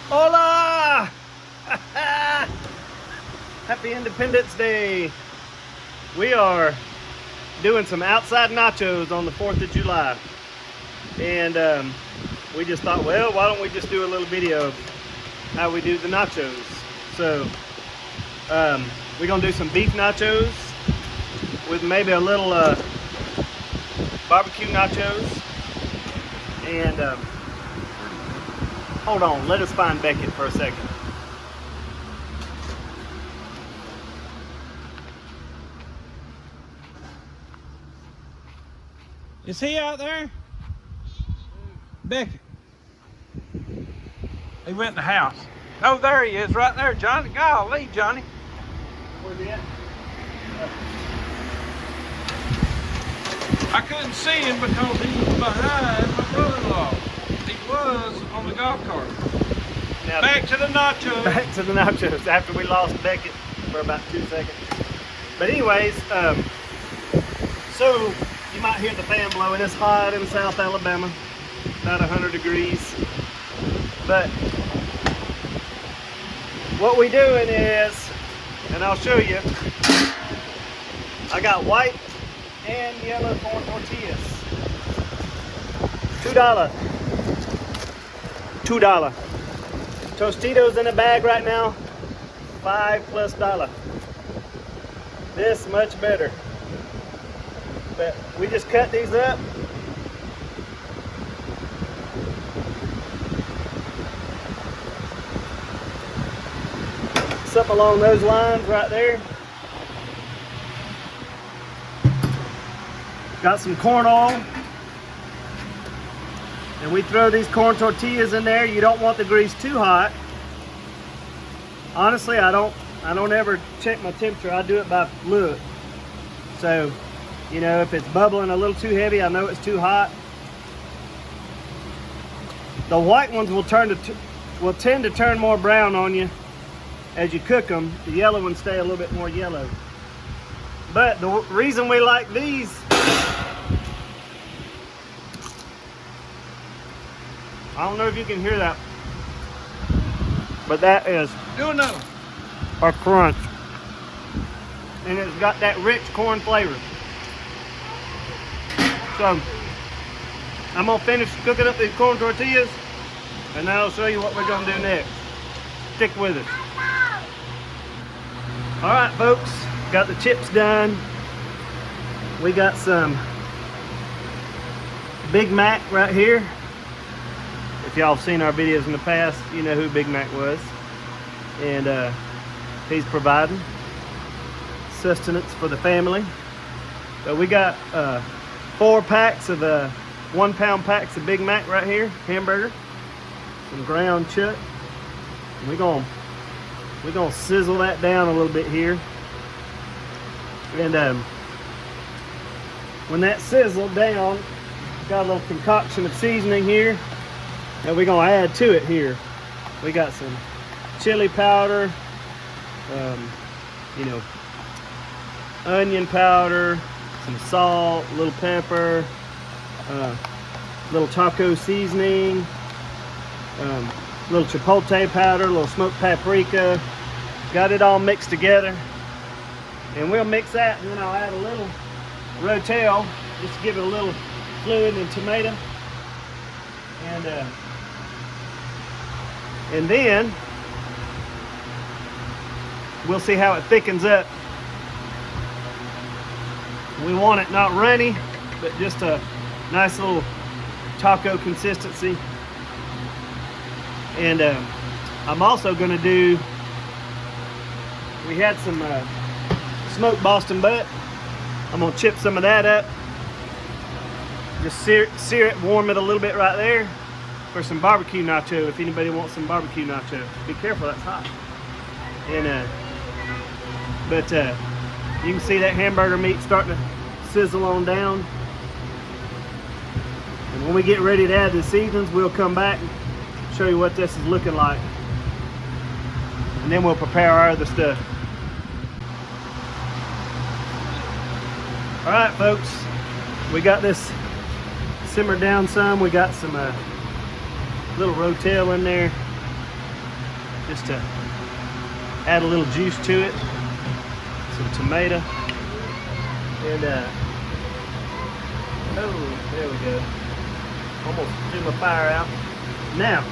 Hola! Happy Independence Day. We are doing some outside nachos on the 4th of July. And we just thought, well, why don't we just do a little video of how we do the nachos. So we're gonna do some beef nachos with maybe a little barbecue nachos. And hold on, let us find Beckett for a second. Is he out there? Beckett. He went in the house. Oh, there he is, right there, Johnny. Golly, Johnny. Where's he at? I couldn't see him because he was behind my brother-in-law. He was on the golf cart. Now, Back to the nachos. back to the nachos after we lost Beckett for about 2 seconds. But anyways, so you might hear the fan blowing. It's hot in South Alabama, about 100 degrees. But what we doing is, and I'll show you, I got white and yellow corn tortillas. $2. $2. Tostitos in a bag right now, $5+. This much better. But we just cut these up. Something along those lines right there. Got some corn oil. And we throw these corn tortillas in there. You don't want the grease too hot. Honestly, I don't ever check my temperature. I do it by look. So, you know, if it's bubbling a little too heavy, I know it's too hot. The white ones will tend to turn more brown on you as you cook them. The yellow ones stay a little bit more yellow. But the reason we like these, I don't know if you can hear that, but that is a crunch. And it's got that rich corn flavor. So I'm gonna finish cooking up these corn tortillas, and then I'll show you what we're gonna do next. Stick with us. All right, folks, got the chips done. We got some Big Mac right here. If y'all have seen our videos in the past, you know who Big Mac was. And he's providing sustenance for the family. So we got 4 packs of 1 pound packs of Big Mac right here, hamburger, some ground chuck. And we're gonna sizzle that down a little bit here. And when that sizzled down, got a little concoction of seasoning here. And we're gonna add to it here. We got some chili powder, you know, onion powder, some salt, a little pepper, little taco seasoning, little chipotle powder, a little smoked paprika. Got it all mixed together. And we'll mix that, and then I'll add a little Rotel just to give it a little fluid and tomato. And then we'll see how it thickens up. We want it not runny, but just a nice little taco consistency. And I'm also going to do, we had some smoked Boston butt. I'm going to chip some of that up. Just sear it, warm it a little bit right there for some barbecue nacho, if anybody wants some barbecue nacho. Be careful, that's hot. And but you can see that hamburger meat starting to sizzle on down. And when we get ready to add the seasonings, we'll come back and show you what this is looking like. And then we'll prepare our other stuff. All right, folks, we got this simmered down some. We got some little Rotel in there. just to add a little juice to it. Some tomato. And oh, there we go. Almost threw my fire out. Now,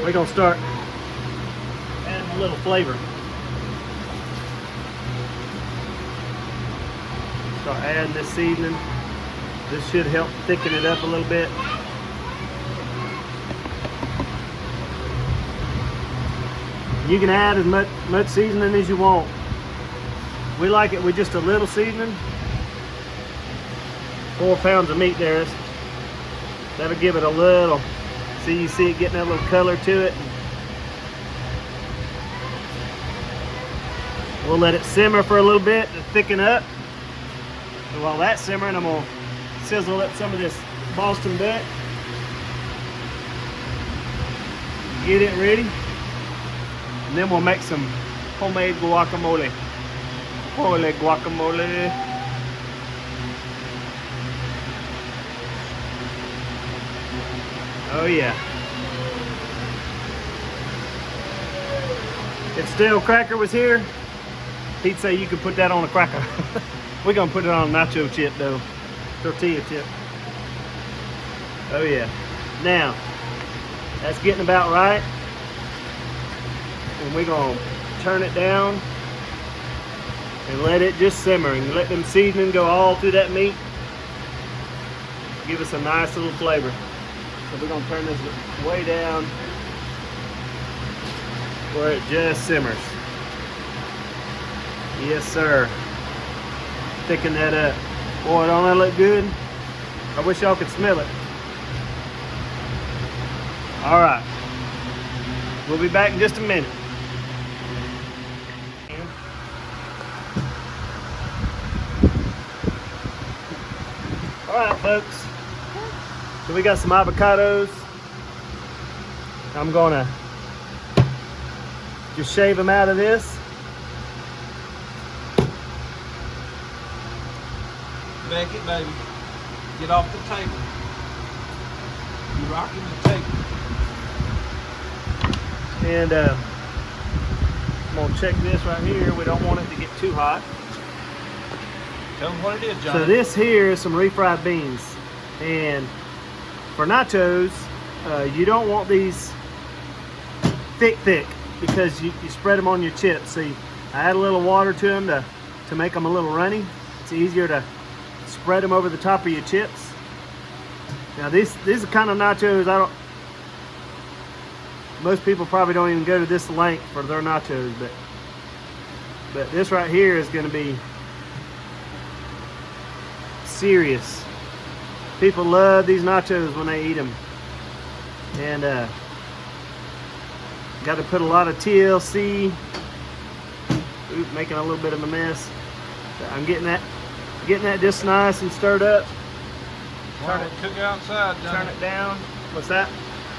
we're gonna start adding a little flavor. Start adding this seasoning. This should help thicken it up a little bit. You can add as much seasoning as you want. We like it with just a little seasoning. 4 pounds of meat there. That'll give it a little, you see it getting that little color to it. We'll let it simmer for a little bit to thicken up. And while that's simmering, I'm gonna sizzle up some of this Boston butt. Get it ready. And then we'll make some homemade guacamole. Holy guacamole. Oh yeah. If stale cracker was here, he'd say you could put that on a cracker. We're gonna put it on a nacho chip though. Tortilla chip. Oh yeah. Now, that's getting about right. And we're gonna turn it down and let it just simmer and let them seasoning go all through that meat. Give us a nice little flavor. So we're gonna turn this way down where it just simmers. Yes, sir. Thicken that up. Boy, don't that look good? I wish y'all could smell it. All right. We'll be back in just a minute. All right, folks. So we got some avocados. I'm gonna just shave them out of this. Back it, baby. Get off the table. You're rocking the table. And I'm gonna check this right here. We don't want it to get too hot. Tell them what it is, Johnny. So this here is some refried beans. And for nachos, you don't want these thick because you spread them on your chips. So I add a little water to them to make them a little runny. It's easier to spread them over the top of your chips. Now these are kind of nachos most people probably don't even go to this length for their nachos, but this right here is going to be serious. People love these nachos when they eat them. And got to put a lot of TLC. Oop, making a little bit of a mess. I'm getting that just nice and stirred up. Turn it, cook outside, Johnny. Turn it down. What's that?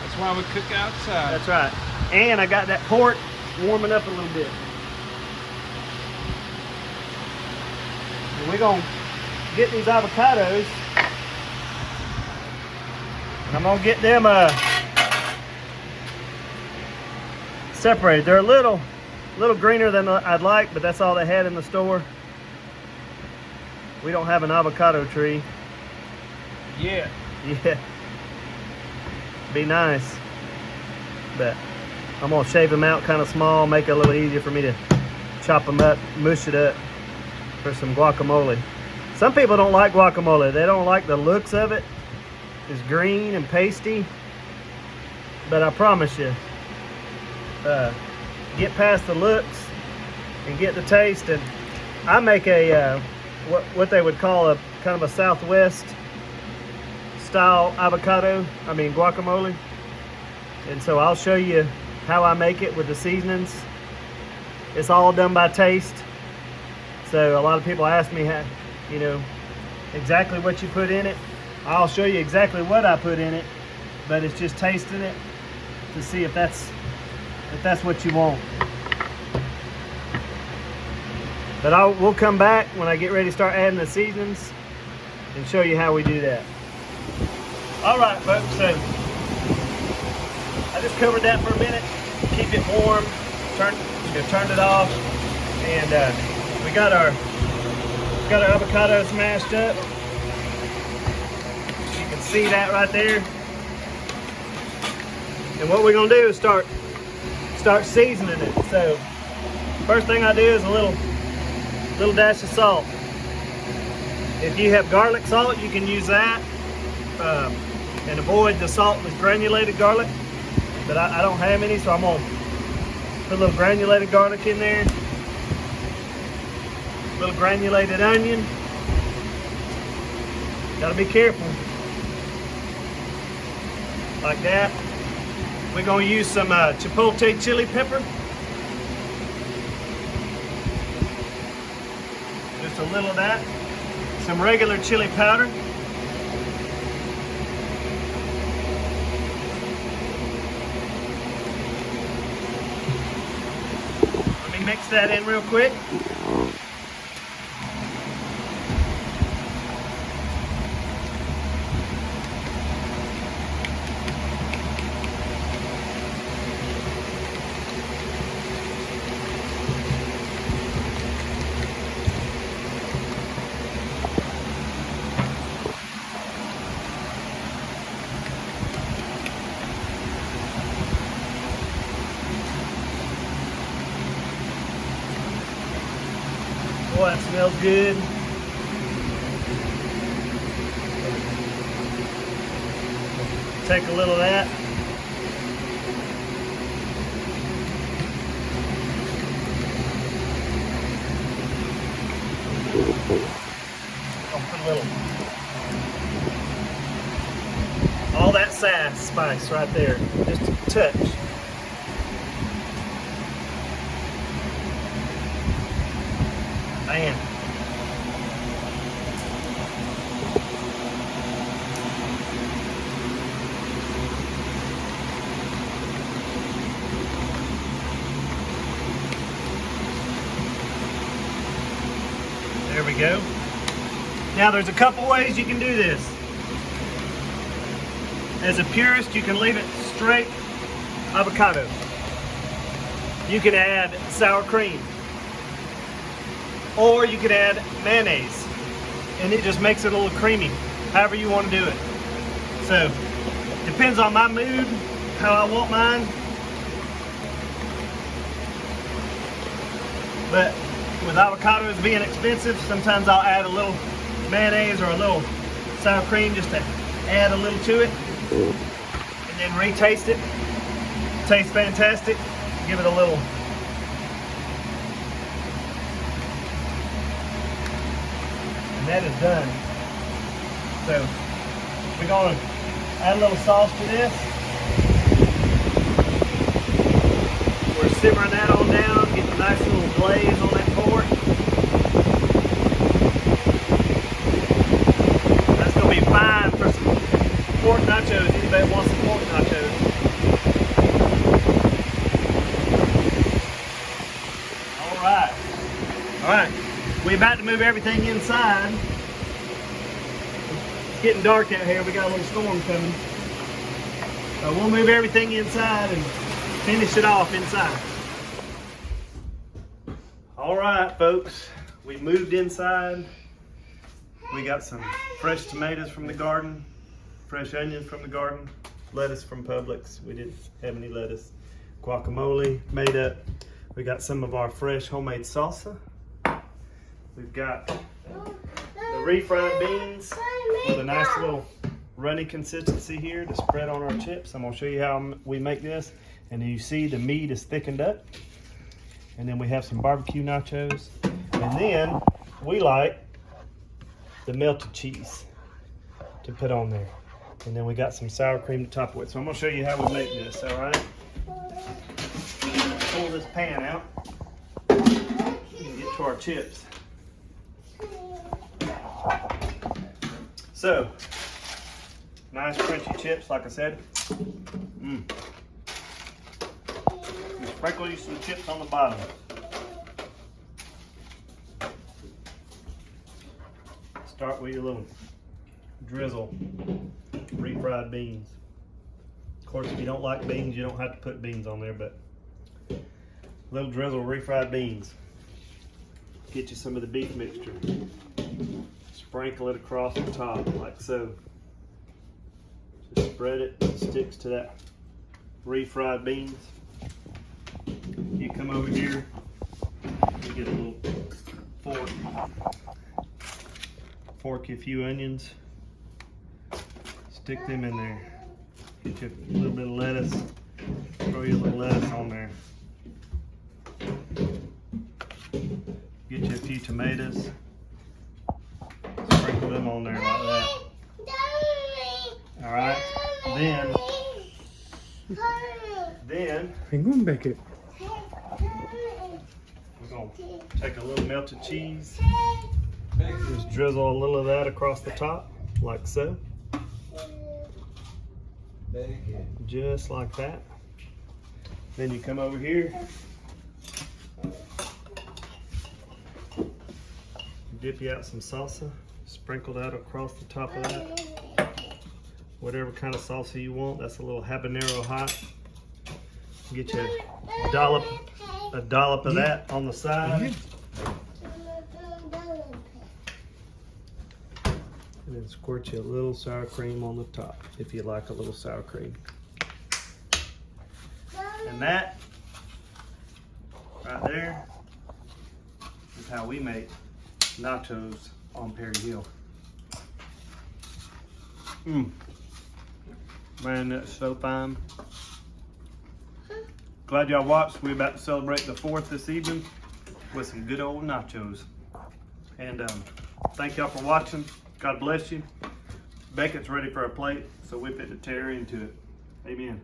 That's why we cook outside. That's right. And I got that pork warming up a little bit. And we're gonna get these avocados. And I'm gonna get them separated. They're a little greener than I'd like, but that's all they had in the store. We don't have an avocado tree. Yeah. Yeah. Be nice. But I'm gonna shave them out kind of small, make it a little easier for me to chop them up, mush it up for some guacamole. Some people don't like guacamole. They don't like the looks of it. It's green and pasty. But I promise you, get past the looks and get the taste. And I make a what they would call a kind of a Southwest style guacamole. And so I'll show you how I make it with the seasonings. It's all done by taste. So a lot of people ask me how, exactly what you put in it. I'll show you exactly what I put in it, but it's just tasting it to see if that's what you want. But we'll come back when I get ready to start adding the seasonings and show you how we do that. All right, folks, so I I just covered that for a minute, keep it warm, turned it off, and we got our avocado smashed up. You can see that right there. And what we're gonna do is start seasoning it. So first thing I do is a little dash of salt. If you have garlic salt, you can use that, and avoid the salt with granulated garlic. But I don't have any, so I'm gonna put a little granulated garlic in there, a little granulated onion. Gotta be careful. Like that. We're gonna use some chipotle chili pepper. Just a little of that. Some regular chili powder. Let me mix that in real quick. Boy, that smells good. Take a little of that. I'll put a little, all that sass spice right there, just a touch. Man. There we go. Now there's a couple ways you can do this. As a purist, you can leave it straight avocado. You can add sour cream. Or you could add mayonnaise, and it just makes it a little creamy, however you want to do it. So, depends on my mood, how I want mine. But with avocados being expensive, sometimes I'll add a little mayonnaise or a little sour cream just to add a little to it, and then retaste it. Tastes fantastic. Give it a little. And that is done. So we're going to add a little sauce to this. We're simmering that on down, getting a nice little glaze on that pork. That's going to be fine for some pork nachos. Anybody wants some pork nachos? All right. We're about to move everything inside. It's getting dark out here. We got a little storm coming. So we'll move everything inside and finish it off inside. All right, folks. We moved inside. We got some fresh tomatoes from the garden, fresh onions from the garden, lettuce from Publix. We didn't have any lettuce. Guacamole made up. We got some of our fresh homemade salsa. We've got the refried beans with a nice little runny consistency here to spread on our chips. I'm gonna show you how we make this. And then you see the meat is thickened up. And then we have some barbecue nachos. And then we like the melted cheese to put on there. And then we got some sour cream to top it with. So I'm gonna show you how we make this, all right? Pull this pan out and get to our chips. So, nice crunchy chips, like I said. Sprinkle you some chips on the bottom. Start with your little drizzle refried beans. course, if you don't like beans, you don't have to put beans on there, but a little drizzle of refried beans. Get you some of the beef mixture. Sprinkle it across the top like so. Just spread it, it sticks to that refried beans. You come over here, you get a little fork. Fork you a few onions. Stick them in there. Get you a little bit of lettuce. Throw you a little lettuce on there. Get you a few tomatoes. Sprinkle them on there like that. Alright. Then Hang on, Beckett. we're gonna take a little melted cheese. Just drizzle a little of that across the top, like so. Just like that. Then you come over here. Dip you out some salsa. Sprinkle that across the top of that. Whatever kind of salsa you want. That's a little habanero hot. Get you a dollop of that on the side. And then squirt you a little sour cream on the top if you like a little sour cream. And that right there is how we make nachos on Perry Hill. Man, that's so fine. Glad y'all watched. We're about to celebrate the 4th this evening with some good old nachos. And thank y'all for watching. God bless you. Beckett's ready for a plate, so we fit to tear into it. Amen.